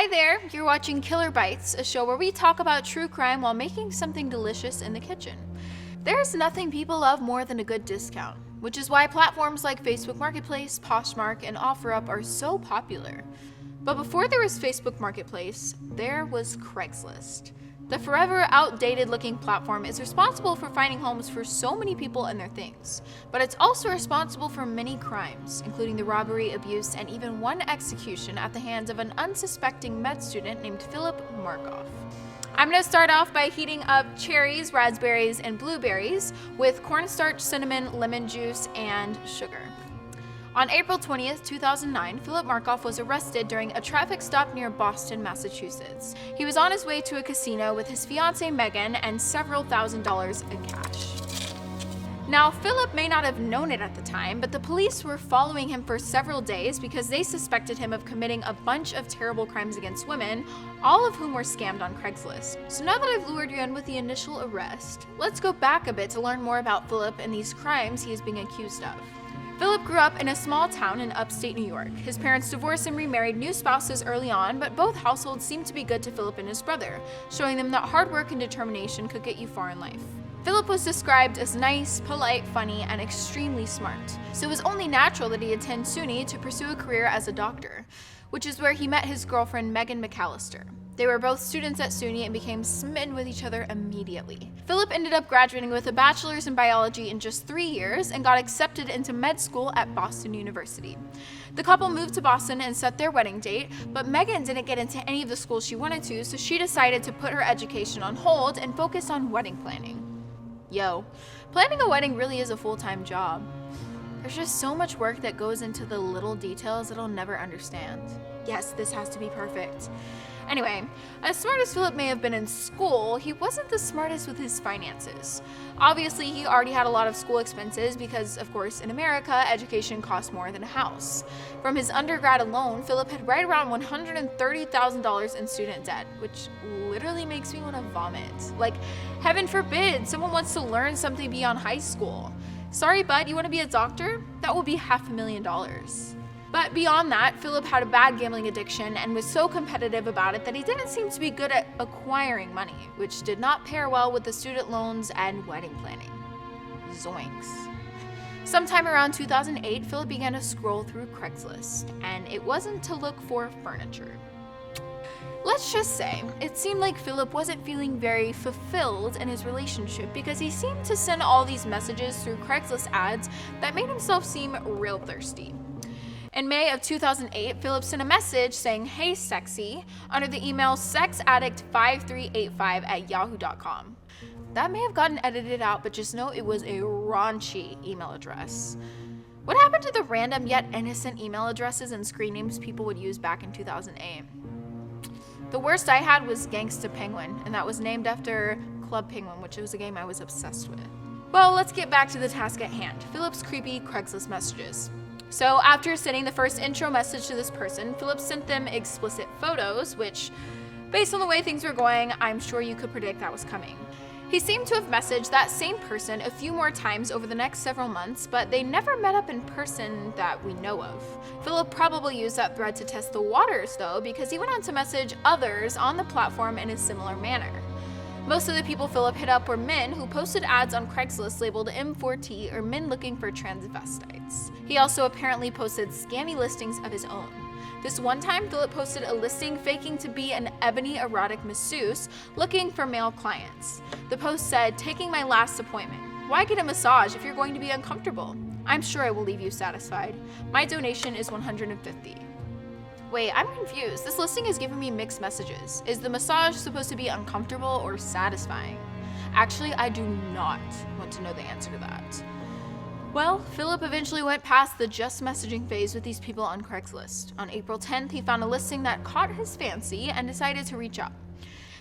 Hi there, you're watching Killer Bites, a show where we talk about true crime while making something delicious in the kitchen. There's nothing people love more than a good discount, which is why platforms like Facebook Marketplace, Poshmark, and OfferUp are so popular. But before there was Facebook Marketplace, there was Craigslist. The forever outdated looking platform is responsible for finding homes for so many people and their things, but it's also responsible for many crimes, including the robbery, abuse, and even one execution at the hands of an unsuspecting med student named Philip Markoff. I'm going to start off by heating up cherries, raspberries, and blueberries with cornstarch, cinnamon, lemon juice, and sugar. On April 20th, 2009, Philip Markoff was arrested during a traffic stop near Boston, Massachusetts. He was on his way to a casino with his fiancée Megan and several $1,000s in cash. Now, Philip may not have known it at the time, but the police were following him for several days because they suspected him of committing a bunch of terrible crimes against women, all of whom were scammed on Craigslist. So now that I've lured you in with the initial arrest, let's go back a bit to learn more about Philip and these crimes he is being accused of. Philip grew up in a small town in upstate New York. His parents divorced and remarried new spouses early on, but both households seemed to be good to Philip and his brother, showing them that hard work and determination could get you far in life. Philip was described as nice, polite, funny, and extremely smart, so it was only natural that he attend SUNY to pursue a career as a doctor, which is where he met his girlfriend Megan McAllister. They were both students at SUNY and became smitten with each other immediately. Philip ended up graduating with a bachelor's in biology in just 3 years and got accepted into med school at Boston University. The couple moved to Boston and set their wedding date, but Megan didn't get into any of the schools she wanted to, so she decided to put her education on hold and focus on wedding planning. Yo, planning a wedding really is a full-time job. There's just so much work that goes into the little details that I'll never understand. Yes, this has to be perfect. Anyway, as smart as Philip may have been in school, he wasn't the smartest with his finances. Obviously, he already had a lot of school expenses because, of course, in America, education costs more than a house. From his undergrad alone, Philip had right around $130,000 in student debt, which literally makes me want to vomit. Like, heaven forbid someone wants to learn something beyond high school. Sorry, bud, you want to be a doctor? That will be $500,000. But beyond that, Philip had a bad gambling addiction and was so competitive about it that he didn't seem to be good at acquiring money, which did not pair well with the student loans and wedding planning. Zoinks. Sometime around 2008, Philip began to scroll through Craigslist, and it wasn't to look for furniture. Let's just say, it seemed like Philip wasn't feeling very fulfilled in his relationship because he seemed to send all these messages through Craigslist ads that made himself seem real thirsty. In May of 2008, Philip sent a message saying, "Hey sexy," under the email sexaddict5385@yahoo.com. That may have gotten edited out, but just know it was a raunchy email address. What happened to the random yet innocent email addresses and screen names people would use back in 2008? The worst I had was Gangsta Penguin, and that was named after Club Penguin, which was a game I was obsessed with. Well, let's get back to the task at hand, Philip's creepy Craigslist messages. So after sending the first intro message to this person, Philip sent them explicit photos, which, based on the way things were going, I'm sure you could predict that was coming. He seemed to have messaged that same person a few more times over the next several months, but they never met up in person that we know of. Philip probably used that thread to test the waters, though, because he went on to message others on the platform in a similar manner. Most of the people Philip hit up were men who posted ads on Craigslist labeled M4T, or men looking for transvestites. He also apparently posted scammy listings of his own. This one time, Philip posted a listing faking to be an ebony erotic masseuse looking for male clients. The post said, "Taking my last appointment. Why get a massage if you're going to be uncomfortable? I'm sure I will leave you satisfied. My donation is $150. Wait, I'm confused. This listing is giving me mixed messages. Is the massage supposed to be uncomfortable or satisfying? Actually, I do not want to know the answer to that. Well, Philip eventually went past the just messaging phase with these people on Craigslist. On April 10th, he found a listing that caught his fancy and decided to reach out.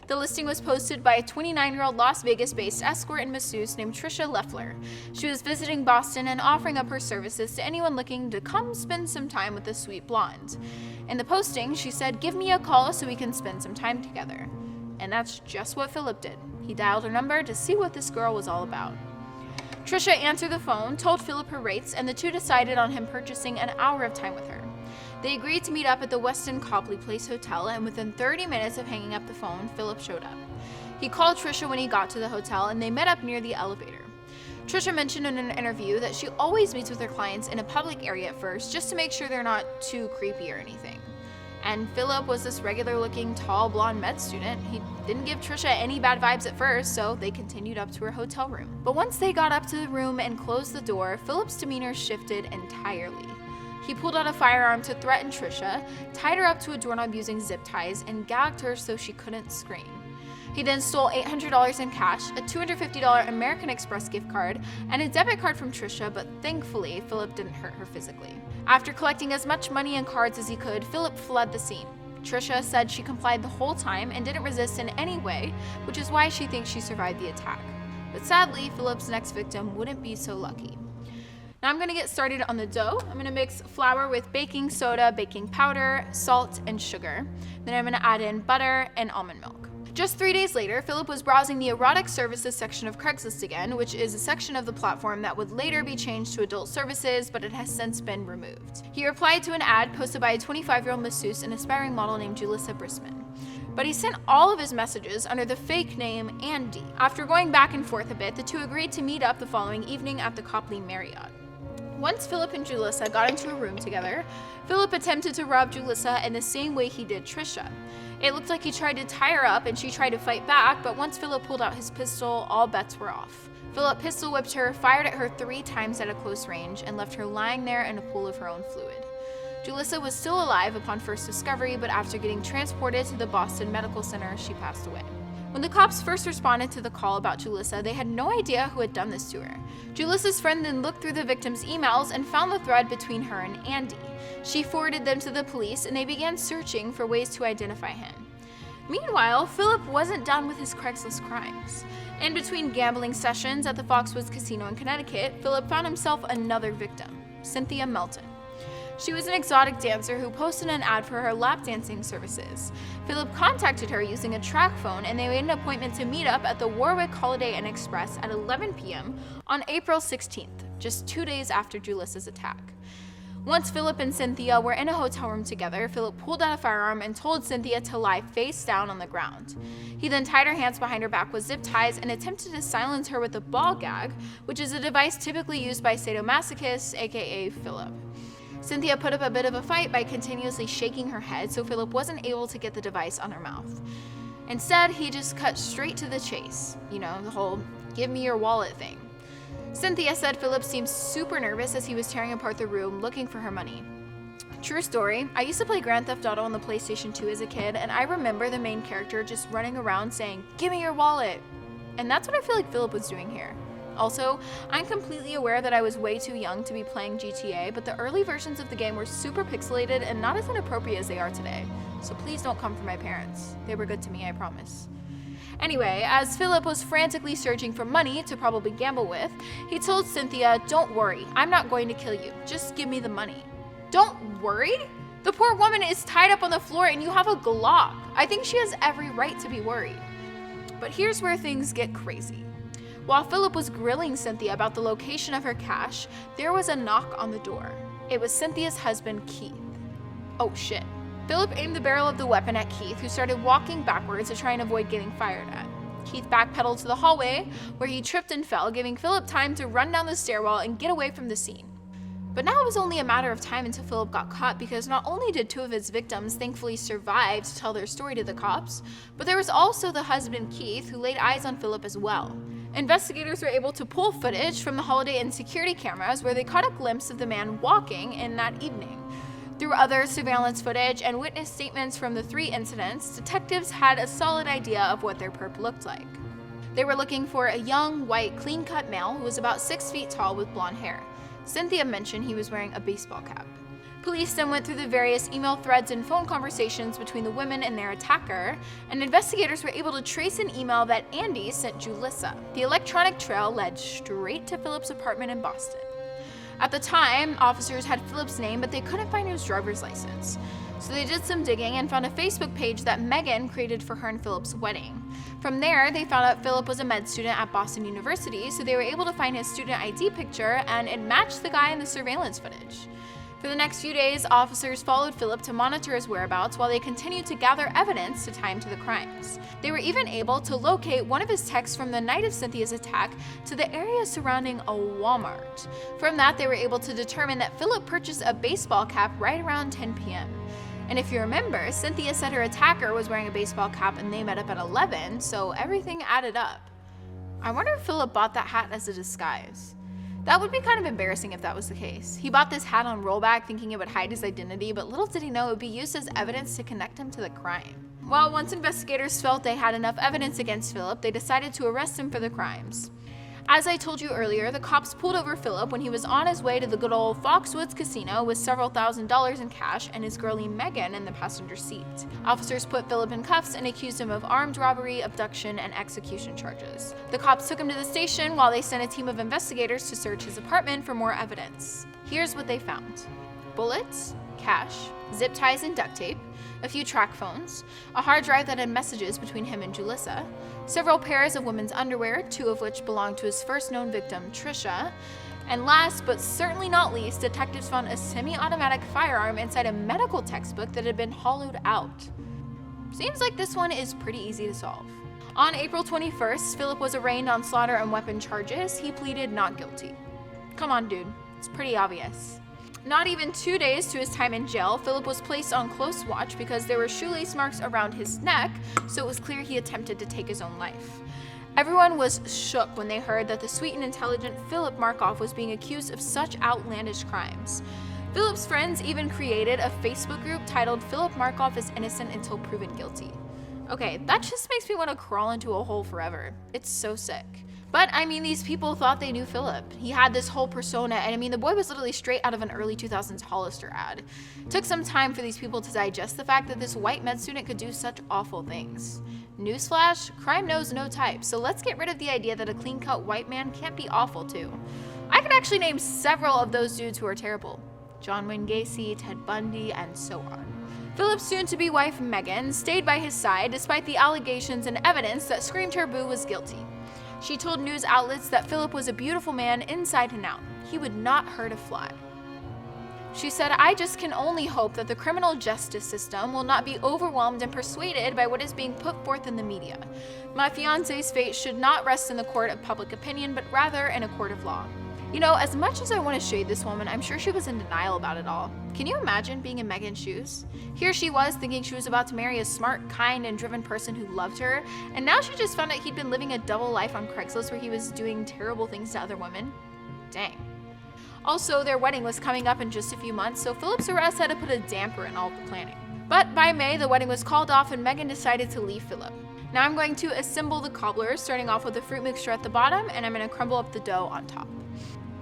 The listing was posted by a 29-year-old Las Vegas-based escort and masseuse named Trisha Leffler. She was visiting Boston and offering up her services to anyone looking to come spend some time with the sweet blonde. In the posting, she said, "Give me a call so we can spend some time together." And that's just what Philip did. He dialed her number to see what this girl was all about. Trisha answered the phone, told Philip her rates, and the two decided on him purchasing an hour of time with her. They agreed to meet up at the Westin Copley Place Hotel, and within 30 minutes of hanging up the phone, Philip showed up. He called Trisha when he got to the hotel, and they met up near the elevator. Trisha mentioned in an interview that she always meets with her clients in a public area at first, just to make sure they're not too creepy or anything. And Philip was this regular-looking, tall, blonde med student. He didn't give Trisha any bad vibes at first, so they continued up to her hotel room. But once they got up to the room and closed the door, Philip's demeanor shifted entirely. He pulled out a firearm to threaten Trisha, tied her up to a doorknob using zip ties, and gagged her so she couldn't scream. He then stole $800 in cash, a $250 American Express gift card, and a debit card from Trisha, but thankfully, Philip didn't hurt her physically. After collecting as much money and cards as he could, Philip fled the scene. Trisha said she complied the whole time and didn't resist in any way, which is why she thinks she survived the attack. But sadly, Philip's next victim wouldn't be so lucky. Now I'm gonna get started on the dough. I'm gonna mix flour with baking soda, baking powder, salt, and sugar. Then I'm gonna add in butter and almond milk. Just 3 days later, Philip was browsing the erotic services section of Craigslist again, which is a section of the platform that would later be changed to adult services, but it has since been removed. He replied to an ad posted by a 25-year-old masseuse and aspiring model named Julissa Brissman. But he sent all of his messages under the fake name Andy. After going back and forth a bit, the two agreed to meet up the following evening at the Copley Marriott. Once Philip and Julissa got into a room together, Philip attempted to rob Julissa in the same way he did Trisha. It looked like he tried to tie her up and she tried to fight back, but once Philip pulled out his pistol, all bets were off. Philip pistol whipped her, fired at her 3 times at a close range, and left her lying there in a pool of her own fluid. Julissa was still alive upon first discovery, but after getting transported to the Boston Medical Center, she passed away. When the cops first responded to the call about Julissa, they had no idea who had done this to her. Julissa's friend then looked through the victim's emails and found the thread between her and Andy. She forwarded them to the police and they began searching for ways to identify him. Meanwhile, Philip wasn't done with his Craigslist crimes. In between gambling sessions at the Foxwoods Casino in Connecticut, Philip found himself another victim, Cynthia Melton. She was an exotic dancer who posted an ad for her lap dancing services. Philip contacted her using a track phone and they made an appointment to meet up at the Warwick Holiday Inn Express at 11 p.m. on April 16th, just 2 days after Julissa's attack. Once Philip and Cynthia were in a hotel room together, Philip pulled out a firearm and told Cynthia to lie face down on the ground. He then tied her hands behind her back with zip ties and attempted to silence her with a ball gag, which is a device typically used by sadomasochists, aka Philip. Cynthia put up a bit of a fight by continuously shaking her head, so Philip wasn't able to get the device on her mouth. Instead, he just cut straight to the chase. You know, the whole give me your wallet thing. Cynthia said Philip seemed super nervous as he was tearing apart the room looking for her money. True story, I used to play Grand Theft Auto on the PlayStation 2 as a kid, and I remember the main character just running around saying, "Give me your wallet." And that's what I feel like Philip was doing here. Also, I'm completely aware that I was way too young to be playing GTA, but the early versions of the game were super pixelated and not as inappropriate as they are today. So please don't come for my parents. They were good to me, I promise. Anyway, as Philip was frantically searching for money to probably gamble with, he told Cynthia, "Don't worry, I'm not going to kill you. Just give me the money." Don't worry? The poor woman is tied up on the floor and you have a Glock. I think she has every right to be worried. But here's where things get crazy. While Philip was grilling Cynthia about the location of her cash, there was a knock on the door. It was Cynthia's husband, Keith. Oh shit. Philip aimed the barrel of the weapon at Keith, who started walking backwards to try and avoid getting fired at. Keith backpedaled to the hallway, where he tripped and fell, giving Philip time to run down the stairwell and get away from the scene. But now it was only a matter of time until Philip got caught, because not only did 2 of his victims thankfully survive to tell their story to the cops, but there was also the husband, Keith, who laid eyes on Philip as well. Investigators were able to pull footage from the Holiday Inn security cameras where they caught a glimpse of the man walking in that evening. Through other surveillance footage and witness statements from the 3 incidents, detectives had a solid idea of what their perp looked like. They were looking for a young, white, clean-cut male who was about 6 feet tall with blonde hair. Cynthia mentioned he was wearing a baseball cap. Police then went through the various email threads and phone conversations between the women and their attacker, and investigators were able to trace an email that Andy sent Julissa. The electronic trail led straight to Philip's apartment in Boston. At the time, officers had Philip's name, but they couldn't find his driver's license. So they did some digging and found a Facebook page that Megan created for her and Philip's wedding. From there, they found out Philip was a med student at Boston University, so they were able to find his student ID picture, and it matched the guy in the surveillance footage. For the next few days, officers followed Philip to monitor his whereabouts while they continued to gather evidence to tie him to the crimes. They were even able to locate one of his texts from the night of Cynthia's attack to the area surrounding a Walmart. From that, they were able to determine that Philip purchased a baseball cap right around 10 p.m. And if you remember, Cynthia said her attacker was wearing a baseball cap and they met up at 11, so everything added up. I wonder if Philip bought that hat as a disguise. That would be kind of embarrassing if that was the case. He bought this hat on rollback thinking it would hide his identity, but little did he know it would be used as evidence to connect him to the crime. Well, once investigators felt they had enough evidence against Philip, they decided to arrest him for the crimes. As I told you earlier, the cops pulled over Philip when he was on his way to the good old Foxwoods Casino with several $1,000s in cash and his girlie Megan in the passenger seat. Officers put Philip in cuffs and accused him of armed robbery, abduction, and execution charges. The cops took him to the station while they sent a team of investigators to search his apartment for more evidence. Here's what they found: bullets, cash, zip ties and duct tape, a few track phones, a hard drive that had messages between him and Julissa, several pairs of women's underwear, 2 of which belonged to his first known victim, Trisha, and last but certainly not least, detectives found a semi-automatic firearm inside a medical textbook that had been hollowed out. Seems like this one is pretty easy to solve. On April 21st, Philip was arraigned on slaughter and weapon charges. He pleaded not guilty. Come on, dude, it's pretty obvious. Not even 2 days to his time in jail, Philip was placed on close watch because there were shoelace marks around his neck, so it was clear he attempted to take his own life. Everyone was shook when they heard that the sweet and intelligent Philip Markoff was being accused of such outlandish crimes. Philip's friends even created a Facebook group titled "Philip Markoff is innocent until proven guilty." Okay, that just makes me want to crawl into a hole forever. It's so sick. But I mean, these people thought they knew Philip. He had this whole persona, and I mean, the boy was literally straight out of an early 2000s Hollister ad. It took some time for these people to digest the fact that this white med student could do such awful things. Newsflash, crime knows no type, so let's get rid of the idea that a clean-cut white man can't be awful too. I could actually name several of those dudes who are terrible. John Wayne Gacy, Ted Bundy, and so on. Philip's soon-to-be wife, Megan, stayed by his side despite the allegations and evidence that screamed her boo was guilty. She told news outlets that Philip was a beautiful man inside and out. He would not hurt a fly. She said, "I just can only hope that the criminal justice system will not be overwhelmed and persuaded by what is being put forth in the media. My fiancé's fate should not rest in the court of public opinion, but rather in a court of law." You know, as much as I want to shade this woman, I'm sure she was in denial about it all. Can you imagine being in Megan's shoes? Here she was thinking she was about to marry a smart, kind, and driven person who loved her, and now she just found out he'd been living a double life on Craigslist where he was doing terrible things to other women. Dang. Also, their wedding was coming up in just a few months, so Philip's arrest had to put a damper in all of the planning. But by May, the wedding was called off and Megan decided to leave Philip. Now I'm going to assemble the cobbler, starting off with the fruit mixture at the bottom, and I'm going to crumble up the dough on top.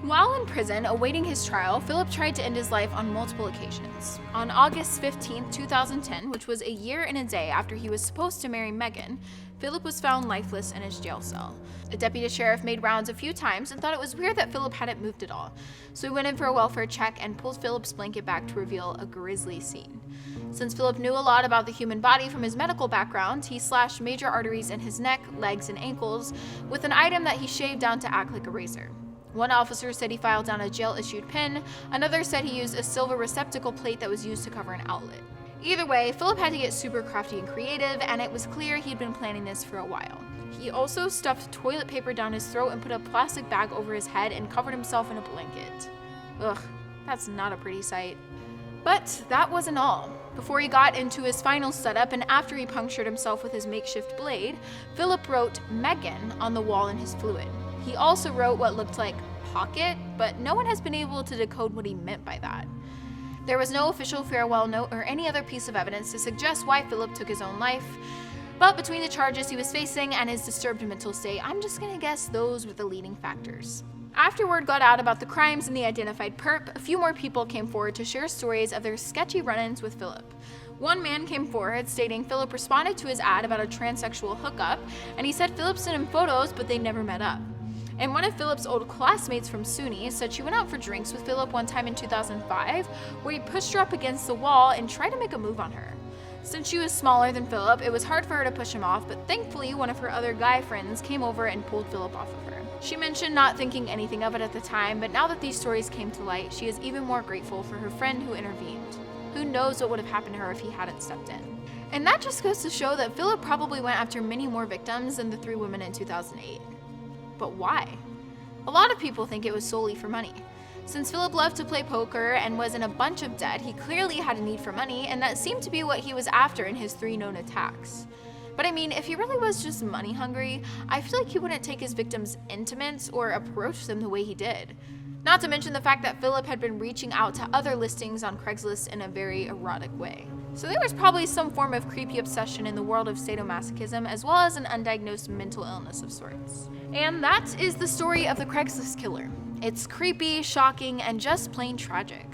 While in prison, awaiting his trial, Philip tried to end his life on multiple occasions. On August 15, 2010, which was a year and a day after he was supposed to marry Megan, Philip was found lifeless in his jail cell. A deputy sheriff made rounds a few times and thought it was weird that Philip hadn't moved at all, so he went in for a welfare check and pulled Philip's blanket back to reveal a grisly scene. Since Philip knew a lot about the human body from his medical background, he slashed major arteries in his neck, legs, and ankles with an item that he shaved down to act like a razor. One officer said he filed down a jail-issued pin, another said he used a silver receptacle plate that was used to cover an outlet. Either way, Philip had to get super crafty and creative, and it was clear he'd been planning this for a while. He also stuffed toilet paper down his throat and put a plastic bag over his head and covered himself in a blanket. Ugh, that's not a pretty sight. But that wasn't all. Before he got into his final setup and after he punctured himself with his makeshift blade, Philip wrote "Megan" on the wall in his fluid. He also wrote what looked like "pocket," but no one has been able to decode what he meant by that. There was no official farewell note or any other piece of evidence to suggest why Philip took his own life, but between the charges he was facing and his disturbed mental state, I'm just gonna guess those were the leading factors. After word got out about the crimes and the identified perp, a few more people came forward to share stories of their sketchy run-ins with Philip. One man came forward stating Philip responded to his ad about a transsexual hookup, and he said Philip sent him photos, but they never met up. And one of Philip's old classmates from SUNY said she went out for drinks with Philip one time in 2005, where he pushed her up against the wall and tried to make a move on her. Since she was smaller than Philip, it was hard for her to push him off, but thankfully one of her other guy friends came over and pulled Philip off of her. She mentioned not thinking anything of it at the time, but now that these stories came to light, she is even more grateful for her friend who intervened. Who knows what would have happened to her if he hadn't stepped in. And that just goes to show that Philip probably went after many more victims than the 3 women in 2008. But why? A lot of people think it was solely for money. Since Philip loved to play poker and was in a bunch of debt, he clearly had a need for money, and that seemed to be what he was after in his 3 known attacks. But I mean, if he really was just money hungry, I feel like he wouldn't take his victims' intimates or approach them the way he did. Not to mention the fact that Philip had been reaching out to other listings on Craigslist in a very erotic way. So there was probably some form of creepy obsession in the world of sadomasochism, as well as an undiagnosed mental illness of sorts. And that is the story of the Craigslist Killer. It's creepy, shocking, and just plain tragic.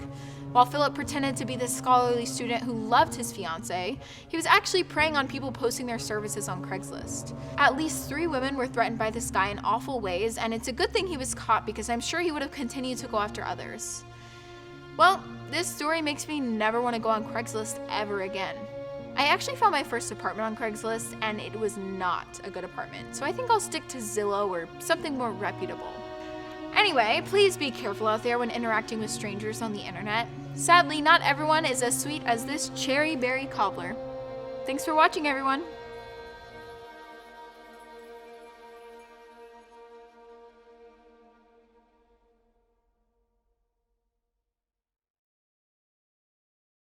While Philip pretended to be this scholarly student who loved his fiancée, he was actually preying on people posting their services on Craigslist. At least 3 women were threatened by this guy in awful ways, and it's a good thing he was caught because I'm sure he would have continued to go after others. Well, this story makes me never want to go on Craigslist ever again. I actually found my first apartment on Craigslist, and it was not a good apartment, so I think I'll stick to Zillow or something more reputable. Anyway, please be careful out there when interacting with strangers on the internet. Sadly, not everyone is as sweet as this cherry berry cobbler. Thanks for watching, everyone.